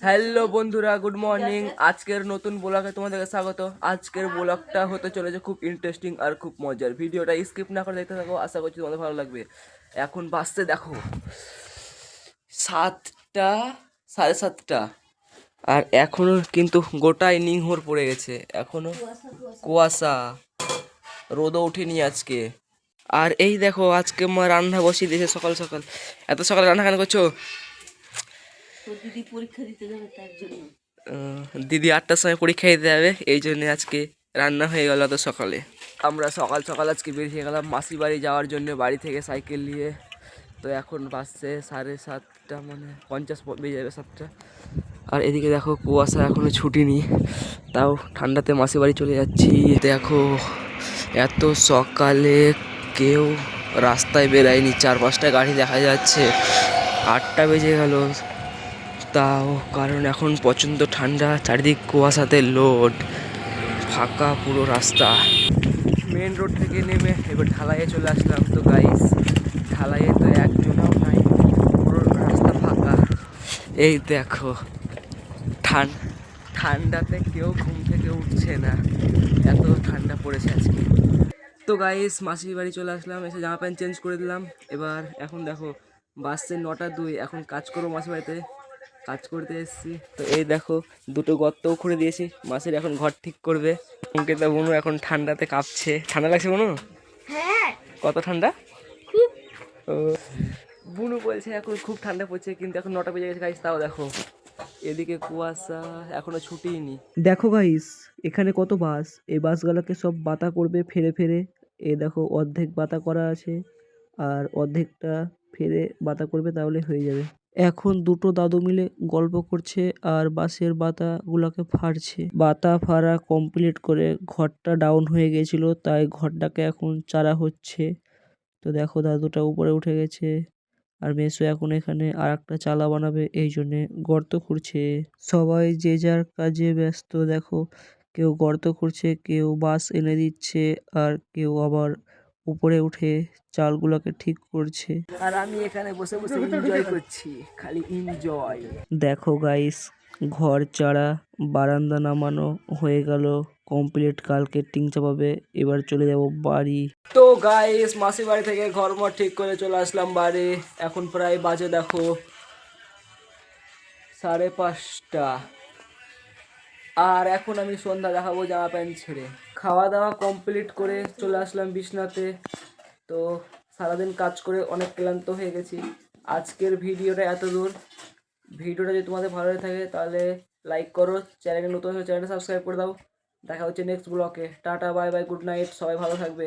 Hello বন্ধুরা, good morning. আজকের নতুন ব্লগে তোমাদেরকে স্বাগত। আজকের ব্লগটা হতে চলেছে খুব ইন্টারেস্টিং আর খুব মজার। ভিডিওটা স্কিপ না করে দেখতে থাকো, আশা করছি তোমাদের ভালো লাগবে। এখন বাজতে দেখো 7টা, 7:30, আর এখনো কিন্তু গোটাই নিংহর পড়ে গেছে, এখনো কুয়াশা, রোদও ওঠেনি আজকে। আর এই দেখো আজকে মা রান্না বসিয়ে দিয়েছে সকাল সকাল। এত সকালে রান্না কেন করছো? দিদি পরীক্ষা দিতে যাবে তার জন্য। দিদি 8টার সময় পরীক্ষা দিতে যাবে, এই জন্য আজকে রান্না হয়ে গেল এত সকালে। আমরা সকাল সকাল আজকে বেরিয়ে গেলাম মাসি বাড়ি যাওয়ার জন্য, বাড়ি থেকে সাইকেল নিয়ে। তো এখন বাজছে 7:30, মানে 50 বেজে যাবে 7টা। আর এদিকে দেখো কুয়াশা এখনো ছুটিনি, তাও ঠান্ডাতে মাসি বাড়ি চলে যাচ্ছি। দেখো এত সকালে কেউ রাস্তায় বেরায়নি, 4-5টা গাড়ি দেখা যাচ্ছে। 8টা বেজে গেল তাও, কারণ এখন প্রচণ্ড ঠান্ডা, চারিদিক কুয়াশাতে লোড, ফাঁকা পুরো রাস্তা। মেন রোড থেকে নেমে এবার ঢালাইয়ে চলে আসলাম। তো গাইস, ঢালাইয়ে তো একজনও নাই, পুরো রাস্তা ফাঁকা। এই দেখো ঠান্ডাতে কেউ ঘুম থেকে উঠছে না, এত ঠান্ডা পড়েছে আজকে। তো গাইস, মাসির বাড়ি চলে আসলাম, এসে জামা প্যান্ট চেঞ্জ করে দিলাম। এবার এখন দেখো বাসছে 9টা 2, এখন কাজ করবো মাসির বাড়িতে, কাজ করতে এসেছি। তো এই দেখো দুটো গর্তও খুঁড়ে দিয়েছি, মাসির এখন ঘর ঠিক করবে। অঙ্কিতা বনু এখন ঠান্ডাতে কাঁপছে। ঠান্ডা লাগছে বনু? হ্যাঁ, কত ঠান্ডা? খুব। ও, বুনু বলছে এখন খুব ঠান্ডা পড়ছে, কিন্তু এখন 9টা বেজে গেছে গাইস, তাও দেখো এদিকে কুয়াশা এখনো ছুটিনি। দেখো গাইস, এখানে কত বাস, এই বাসগুলোকে সব বাতা করবে ফেরে ফেরে। এই দেখো অর্ধেক বাতা করা আছে, আর অর্ধেকটা ফেরে বাতা করবে, তাহলে হয়ে যাবে। এখন দুটো দাদু মিলে গল্প করছে আর বাঁশের বাতাগুলোকে ফাড়ছে। বাতা ফাড়া কমপ্লিট করে ঘরটা ডাউন হয়ে গেছিল, তাই ঘরটাকে এখন চারা হচ্ছে। তো দেখো দাদুটা উপরে উঠে গেছে, আর মেসো এখন এখানে আর একটা চালা বানাবে, এই জন্যে গর্ত খুঁড়ছে। সবাই যে যার কাজে ব্যস্ত। দেখো কেউ গর্ত খুঁড়ছে, কেউ বাঁশ এনে দিচ্ছে, আর কেউ আবার উপরে উঠে চালগুলোকে ঠিক করছে। আর আমি এখানে বসে বসে এনজয় করছি, খালি এনজয়। দেখো গাইস, ঘর চারা বারান্দা নামানো হয়ে গেল কমপ্লিট, কালকে টিং চাপাবে। এবার চলে যাব বাড়ি। তো গাইস, মাসি বাড়ি থেকে ঘরমর ঠিক করে চলে আসলাম বাড়ি। এখন প্রায় বাজে দেখো 5:30, আর এখন আমি সন্ধ্যা দেখাবো জামা প্যান্ট ছেড়ে। খাওয়া দাওয়া কমপ্লিট করে চলে আসলাম বিছনাতে। তো সারাদিন কাজ করে অনেক ক্লান্ত হয়ে গেছি। আজকের ভিডিওটা এত দূর। ভিডিওটা যদি তোমাদের ভালো লাগে থাকে তাহলে লাইক করো, চ্যানেলে নতুন হলে চ্যানেলটা সাবস্ক্রাইব করে দাও। দেখা হচ্ছে নেক্সট ব্লগে। Tata, bye bye, good night, সবাই ভালো থাকবে।